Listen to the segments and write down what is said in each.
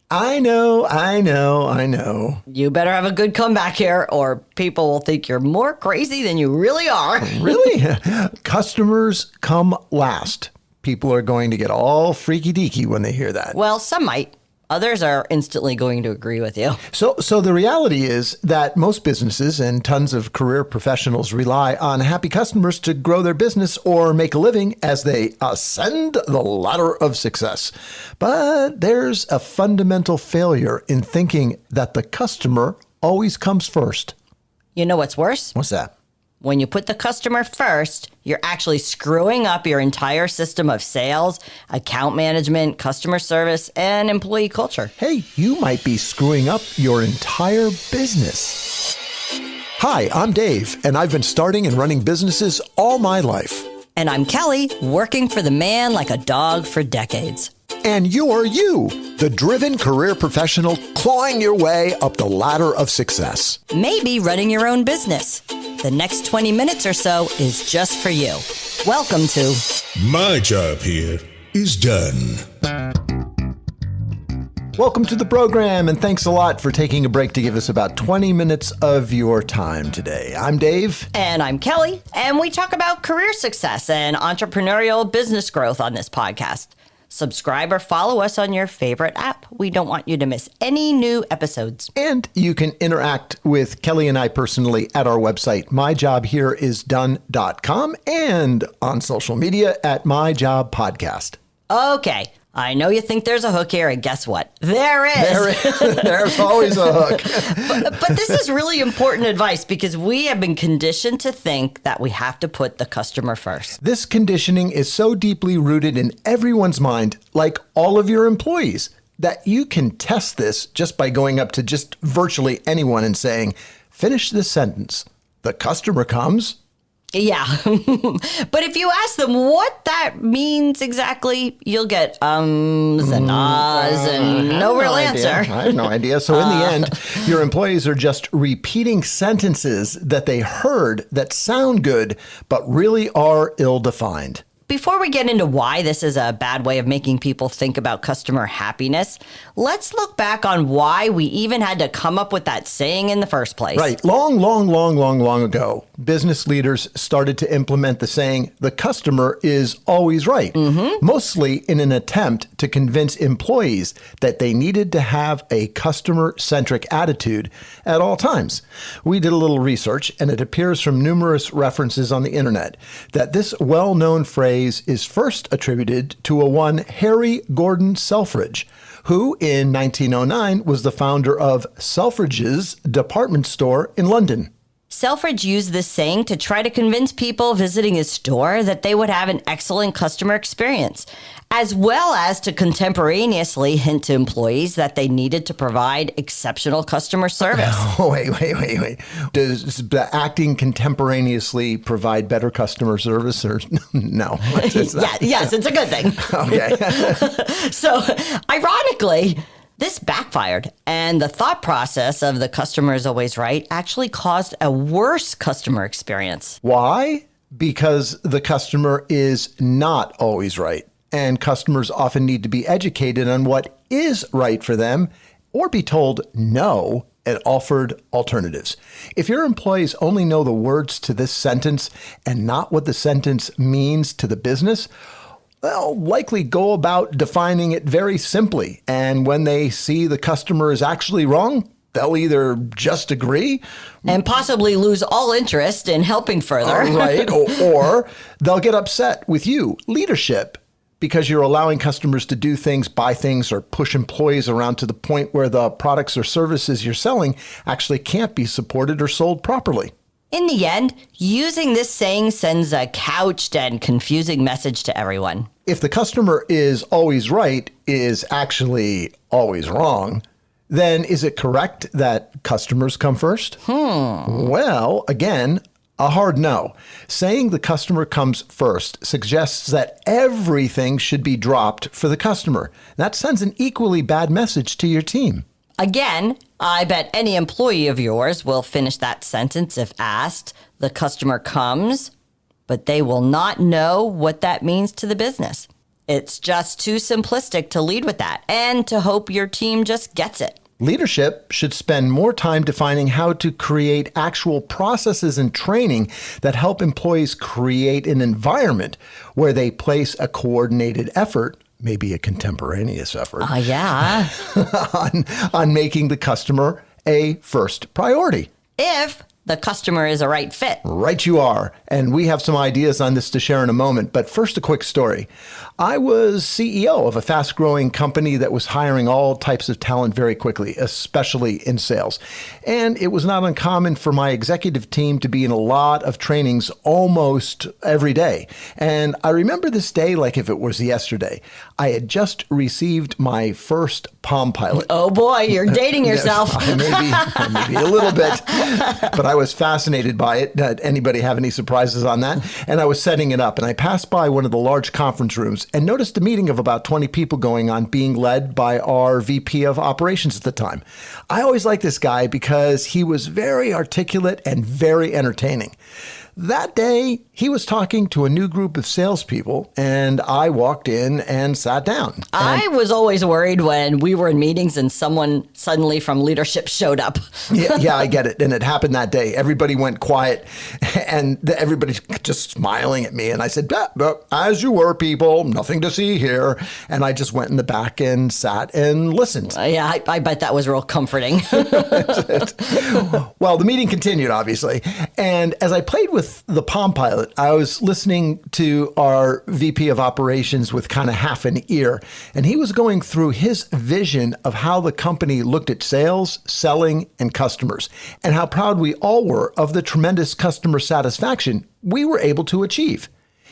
I know. You better have a good comeback here, or people will think you're more crazy than you really are. Really? Customers come last. People are going to get all freaky deaky when they hear that. Well, some might. Others are instantly going to agree with you. So the reality is that most businesses and tons of career professionals rely on happy customers to grow their business or make a living as they ascend the ladder of success. But there's a fundamental failure in thinking that the customer always comes first. You know what's worse? What's that? When you put the customer first, you're actually screwing up your entire system of sales, account management, customer service, and employee culture. Hey, you might be screwing up your entire business. Hi, I'm Dave, and I've been starting and running businesses all my life. And I'm Kelly, working for the man like a dog for decades. And you're you, the driven career professional clawing your way up the ladder of success. Maybe running your own business. The next 20 minutes or so is just for you. Welcome to My Job Here is Done. Welcome to the program, and thanks a lot for taking a break to give us about 20 minutes of your time today. I'm Dave. And I'm Kelly, and we talk about career success and entrepreneurial business growth on this podcast. Subscribe or follow us on your favorite app. We don't want you to miss any new episodes. And you can interact with Kelly and I personally at our website, myjobhereisdone.com, and on social media at myjobpodcast. Okay, I know you think there's a hook here, and guess what? There is. There's always a hook. But this is really important advice because we have been conditioned to think that we have to put the customer first. This conditioning is so deeply rooted in everyone's mind, like all of your employees, that you can test this just by going up to just virtually anyone and saying, finish this sentence. The customer comes. Yeah. But if you ask them what that means exactly, you'll get ums and ahs and no real answer. I have no idea. So in the end, your employees are just repeating sentences that they heard that sound good, but really are ill-defined. Before we get into why this is a bad way of making people think about customer happiness, let's look back on why we even had to come up with that saying in the first place. Right. Long ago, business leaders started to implement the saying, the customer is always right, mostly in an attempt to convince employees that they needed to have a customer-centric attitude at all times. We did a little research, and it appears from numerous references on the internet that this well-known phrase is first attributed to one Harry Gordon Selfridge, who in 1909 was the founder of Selfridge's department store in London. Selfridge used this saying to try to convince people visiting his store that they would have an excellent customer experience, as well as to contemporaneously hint to employees that they needed to provide exceptional customer service. Oh, wait. Does the acting contemporaneously provide better customer service or no? Yes, it's a good thing. Okay. So, ironically, this backfired, and the thought process of the customer is always right actually caused a worse customer experience. Why? Because the customer is not always right, and customers often need to be educated on what is right for them or be told no and offered alternatives. If your employees only know the words to this sentence and not what the sentence means to the business, they'll likely go about defining it very simply. And when they see the customer is actually wrong, they'll either just agree and possibly lose all interest in helping further. Right. Or they'll get upset with you, leadership, because you're allowing customers to do things, buy things, or push employees around to the point where the products or services you're selling actually can't be supported or sold properly. In the end, using this saying sends a couched and confusing message to everyone. If the customer is always right is actually always wrong, then is it correct that customers come first? Well, again, a hard no. Saying the customer comes first suggests that everything should be dropped for the customer. That sends an equally bad message to your team. Again, I bet any employee of yours will finish that sentence if asked. The customer comes, but they will not know what that means to the business. It's just too simplistic to lead with that and to hope your team just gets it. Leadership should spend more time defining how to create actual processes and training that help employees create an environment where they place a coordinated effort, maybe a contemporaneous effort, Yeah. on making the customer a first priority. If the customer is a right fit. Right you are. And we have some ideas on this to share in a moment. But first, a quick story. I was CEO of a fast-growing company that was hiring all types of talent very quickly, especially in sales. And it was not uncommon for my executive team to be in a lot of trainings almost every day. And I remember this day like if it was yesterday. I had just received my first Palm Pilot. Oh boy, you're dating yourself. Maybe a little bit, but I was fascinated by it. Anybody have any surprises on that? And I was setting it up, and I passed by one of the large conference rooms and noticed a meeting of about 20 people going on, being led by our VP of operations at the time. I always liked this guy because he was very articulate and very entertaining. That day, he was talking to a new group of salespeople, and I walked in and sat down. I was always worried when we were in meetings and someone suddenly from leadership showed up. Yeah, I get it. And it happened that day. Everybody went quiet, and everybody just smiling at me. And I said, as you were, people, nothing to see here. And I just went in the back and sat and listened. Yeah, I bet that was real comforting. Well, the meeting continued, obviously. And as I played with the Palm Pilot, I was listening to our VP of operations with kind of half an ear. And he was going through his vision of how the company looked at sales, selling, and customers, and how proud we all were of the tremendous customer satisfaction we were able to achieve.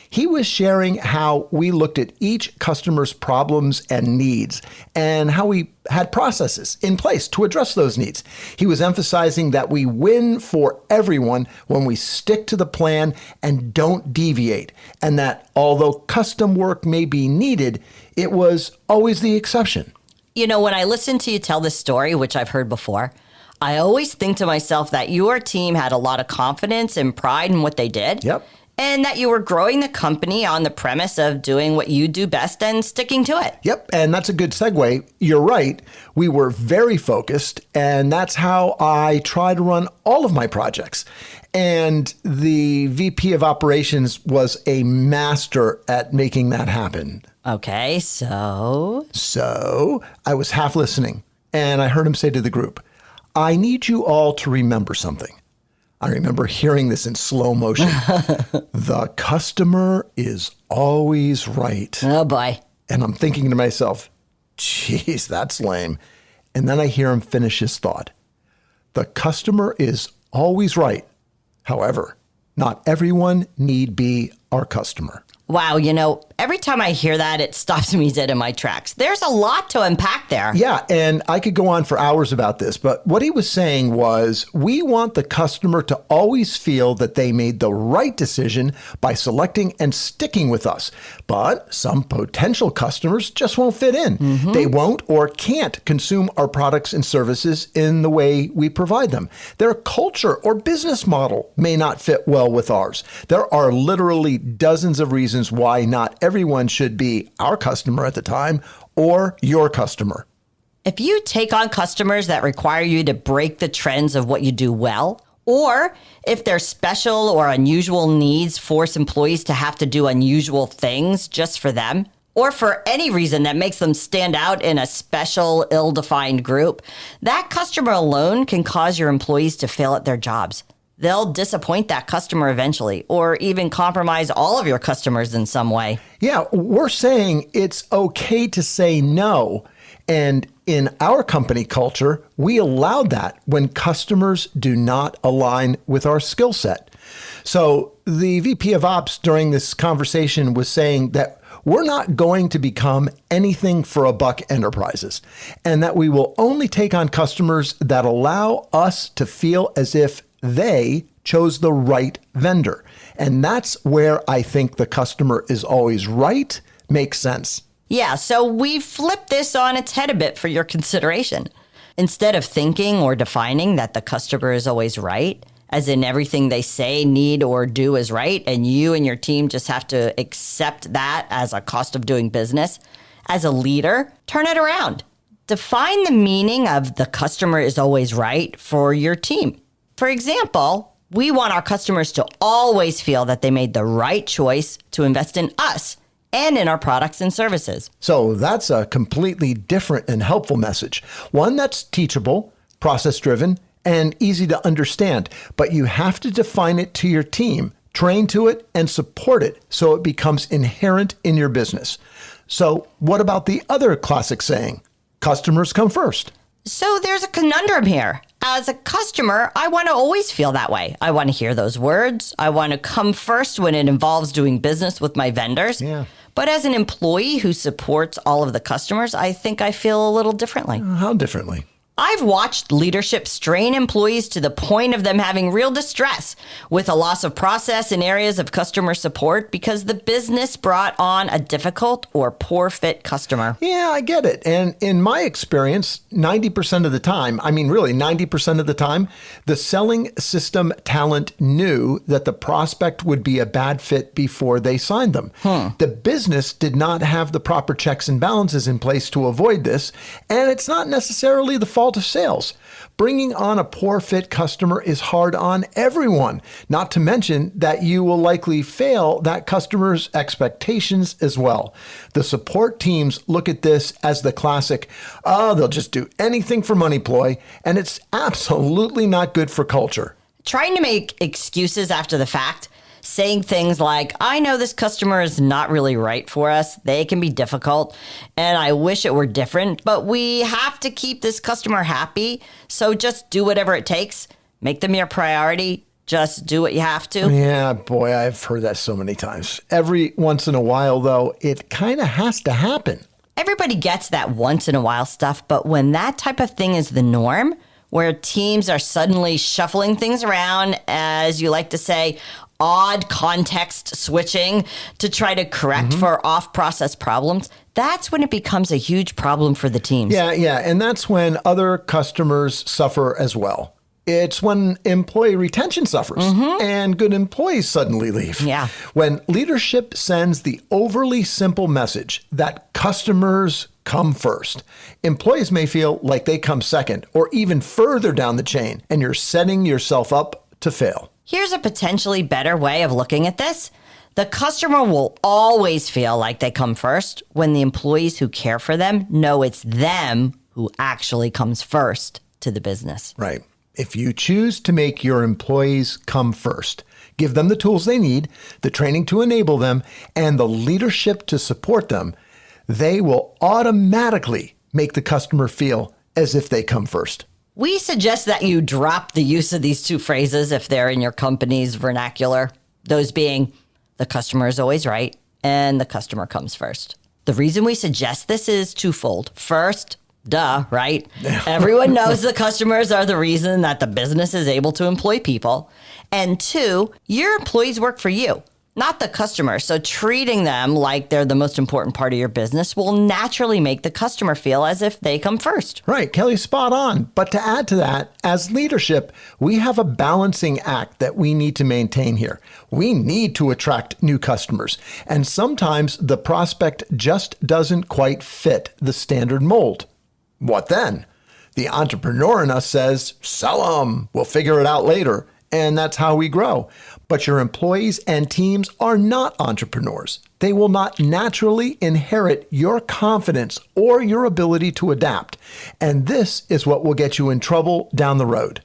He was sharing how we looked at each customer's problems and needs and how we had processes in place to address those needs. He was emphasizing that we win for everyone when we stick to the plan and don't deviate, and that although custom work may be needed, it was always the exception. You know, when I listen to you tell this story, which I've heard before, I always think to myself that your team had a lot of confidence and pride in what they did. Yep. And that you were growing the company on the premise of doing what you do best and sticking to it. Yep, and that's a good segue. You're right. We were very focused, and that's how I try to run all of my projects. And the VP of operations was a master at making that happen. Okay, so I was half listening, and I heard him say to the group, I need you all to remember something. I remember hearing this in slow motion. The customer is always right. Oh boy. And I'm thinking to myself, geez, that's lame. And then I hear him finish his thought. The customer is always right. However, not everyone need be our customer. Wow, you know, every time I hear that, it stops me dead in my tracks. There's a lot to unpack there. Yeah, and I could go on for hours about this, but what he was saying was we want the customer to always feel that they made the right decision by selecting and sticking with us. But some potential customers just won't fit in. Mm-hmm. They won't or can't consume our products and services in the way we provide them. Their culture or business model may not fit well with ours. There are literally dozens of reasons why not everyone should be our customer at the time or your customer. If you take on customers that require you to break the trends of what you do well, or if their special or unusual needs force employees to have to do unusual things just for them, or for any reason that makes them stand out in a special, ill-defined group, that customer alone can cause your employees to fail at their jobs. They'll disappoint that customer eventually, or even compromise all of your customers in some way. Yeah, we're saying it's okay to say no. And in our company culture, we allow that when customers do not align with our skill set. So the VP of Ops during this conversation was saying that we're not going to become anything for a buck enterprises, and that we will only take on customers that allow us to feel as if they chose the right vendor. And that's where I think the customer is always right makes sense. Yeah, so we flipped this on its head a bit for your consideration. Instead of thinking or defining that the customer is always right, as in everything they say, need, or do is right, and you and your team just have to accept that as a cost of doing business. As a leader, turn it around. Define the meaning of the customer is always right for your team. For example, we want our customers to always feel that they made the right choice to invest in us and in our products and services. So that's a completely different and helpful message. One that's teachable, process-driven, and easy to understand. But you have to define it to your team, train to it, and support it so it becomes inherent in your business. So what about the other classic saying? Customers come first. So there's a conundrum here. As a customer, I want to always feel that way. I want to hear those words. I want to come first when it involves doing business with my vendors. Yeah. But as an employee who supports all of the customers, I think I feel a little differently. How differently? I've watched leadership strain employees to the point of them having real distress with a loss of process in areas of customer support because the business brought on a difficult or poor fit customer. Yeah, I get it. And in my experience, 90% of the time, really 90% of the time, the selling system talent knew that the prospect would be a bad fit before they signed them. The business did not have the proper checks and balances in place to avoid this, and it's not necessarily the fault of sales. Bringing on a poor fit customer is hard on everyone, not to mention that you will likely fail that customer's expectations as well. The support teams look at this as the classic, they'll just do anything for money ploy, and it's absolutely not good for culture. Trying to make excuses after the fact, saying things like, I know this customer is not really right for us. They can be difficult, and I wish it were different, but we have to keep this customer happy, so just do whatever it takes. Make them your priority. Just do what you have to. Yeah, boy, I've heard that so many times. Every once in a while, though, it kind of has to happen. Everybody gets that once in a while stuff, but when that type of thing is the norm, where teams are suddenly shuffling things around, as you like to say, odd context switching to try to correct for off-process problems, that's when it becomes a huge problem for the teams. Yeah, and that's when other customers suffer as well. It's when employee retention suffers and good employees suddenly leave. Yeah. When leadership sends the overly simple message that customers come first, employees may feel like they come second or even further down the chain, and you're setting yourself up to fail. Here's a potentially better way of looking at this. The customer will always feel like they come first when the employees who care for them know it's them who actually comes first to the business. Right. If you choose to make your employees come first, give them the tools they need, the training to enable them, and the leadership to support them, they will automatically make the customer feel as if they come first. We suggest that you drop the use of these two phrases if they're in your company's vernacular, those being the customer is always right and the customer comes first. The reason we suggest this is twofold. First, duh, right? Everyone knows the customers are the reason that the business is able to employ people. And two, your employees work for you, not the customer. So treating them like they're the most important part of your business will naturally make the customer feel as if they come first. Right, Kelly, spot on. But to add to that, as leadership, we have a balancing act that we need to maintain here. We need to attract new customers, and sometimes the prospect just doesn't quite fit the standard mold. What then? The entrepreneur in us says, sell them, we'll figure it out later. And that's how we grow. But your employees and teams are not entrepreneurs. They will not naturally inherit your confidence or your ability to adapt. And this is what will get you in trouble down the road.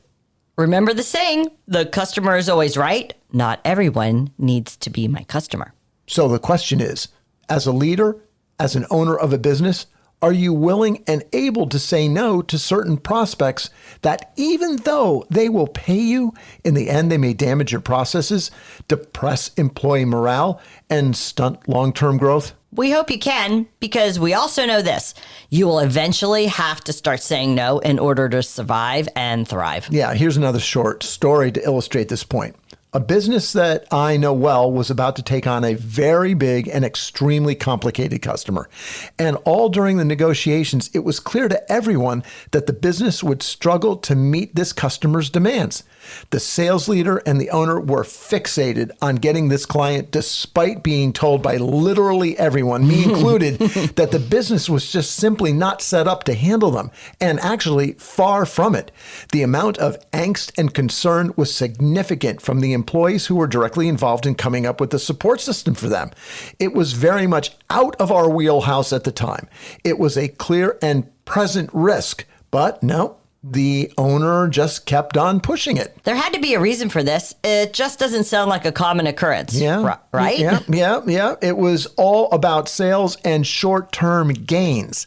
Remember the saying, the customer is always right. Not everyone needs to be my customer. So the question is, as a leader, as an owner of a business, are you willing and able to say no to certain prospects that even though they will pay you, in the end they may damage your processes, depress employee morale, and stunt long-term growth? We hope you can, because we also know this. You will eventually have to start saying no in order to survive and thrive. Yeah, here's another short story to illustrate this point. A business that I know well was about to take on a very big and extremely complicated customer. And all during the negotiations, it was clear to everyone that the business would struggle to meet this customer's demands. The sales leader and the owner were fixated on getting this client despite being told by literally everyone, me included, that the business was just simply not set up to handle them, and actually far from it. The amount of angst and concern was significant from the employees who were directly involved in coming up with a support system for them. It was very much out of our wheelhouse at the time. It was a clear and present risk, but no, the owner just kept on pushing it. There had to be a reason for this. It just doesn't sound like a common occurrence. Yeah. Right? Yeah. It was all about sales and short-term gains.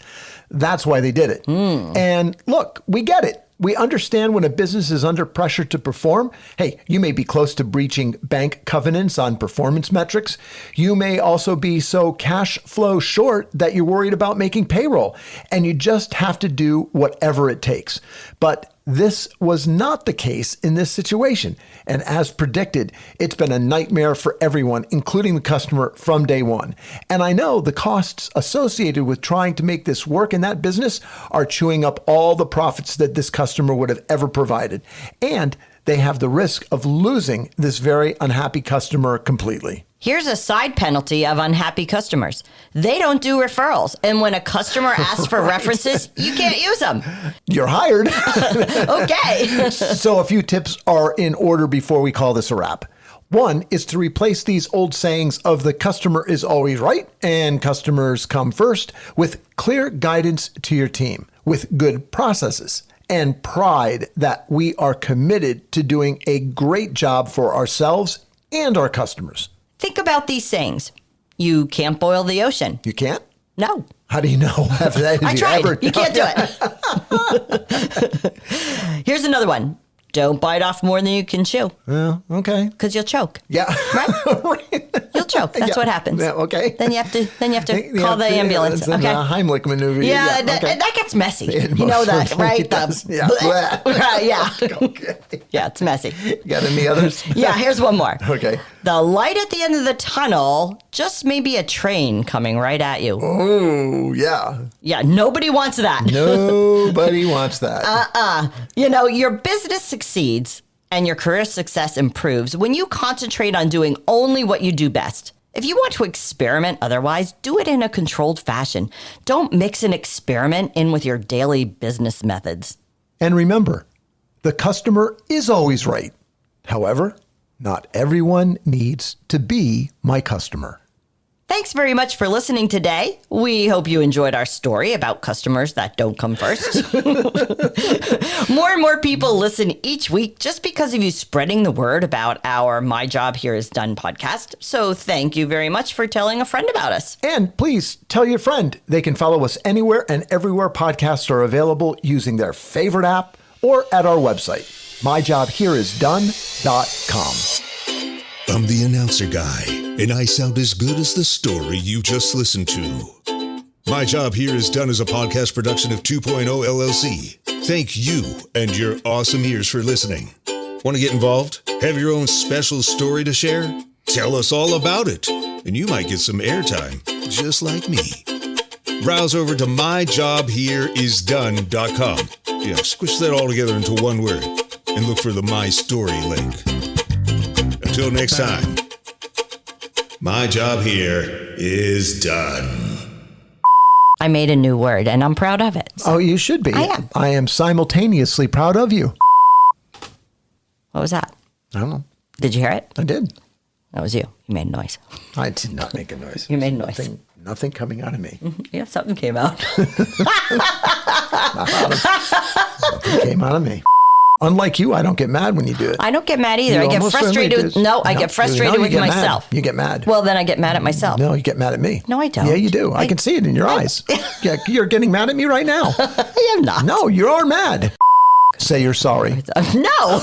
That's why they did it. And look, we get it. We understand when a business is under pressure to perform. Hey, you may be close to breaching bank covenants on performance metrics. You may also be so cash flow short that you're worried about making payroll, and you just have to do whatever it takes. But this was not the case in this situation. And as predicted, it's been a nightmare for everyone, including the customer, from day one. And I know the costs associated with trying to make this work in that business are chewing up all the profits that this customer would have ever provided. And they have the risk of losing this very unhappy customer completely. Here's a side penalty of unhappy customers. They don't do referrals. And when a customer asks for references, you can't use them. You're hired. Okay. So a few tips are in order before we call this a wrap. One is to replace these old sayings of the customer is always right and customers come first with clear guidance to your team, with good processes and pride that we are committed to doing a great job for ourselves and our customers. Think about these sayings. You can't boil the ocean. You can't? No. How do you know? I tried. You can't do it. Here's another one. Don't bite off more than you can chew. Okay. Because you'll choke. Yeah. Right? You'll choke. That's what happens. Yeah, okay. Then you have to call the ambulance. It's a Okay. Heimlich maneuver. Yeah, okay. that gets messy. It You know most that, certainly right? does. Yeah. Yeah. Okay. Yeah, it's messy. Got any others? Yeah, here's one more. Okay. The light at the end of the tunnel just may be a train coming right at you. Oh, yeah. Yeah, nobody wants that. Nobody wants that. You know, your business succeeds and your career success improves when you concentrate on doing only what you do best. If you want to experiment otherwise, do it in a controlled fashion. Don't mix an experiment in with your daily business methods. And remember, the customer is always right. However, not everyone needs to be my customer. Thanks very much for listening today. We hope you enjoyed our story about customers that don't come first. More and more people listen each week just because of you spreading the word about our My Job Here Is Done podcast. So thank you very much for telling a friend about us. And please tell your friend they can follow us anywhere and everywhere podcasts are available using their favorite app or at our website, myjobhereisdone.com. I'm the announcer guy, and I sound as good as the story you just listened to. My Job Here Is Done is a podcast production of 2.0 LLC. Thank you and your awesome ears for listening. Want to get involved? Have your own special story to share? Tell us all about it, and you might get some airtime, just like me. Browse over to myjobhereisdone.com. Yeah, squish that all together into one word, and look for the My Story link. Until next time, my job here is done. I made a new word and I'm proud of it. Oh, you should be. I am. I am simultaneously proud of you. What was that? I don't know. Did you hear it? I did. That was you. You made a noise. I did not make a noise. You made a noise. Nothing coming out of me. Yeah, something came out. Nothing came out of me. Unlike you, I don't get mad when you do it. I don't get mad either. You I get almost certainly frustrated. do. I get frustrated you with get mad. myself. You get mad. Well, then I get mad at myself. No, you get mad at me. No, I don't. Yeah, you do. I can see it in your eyes. Yeah, you're getting mad at me right now. I am not. No, you are mad. Say you're sorry. No.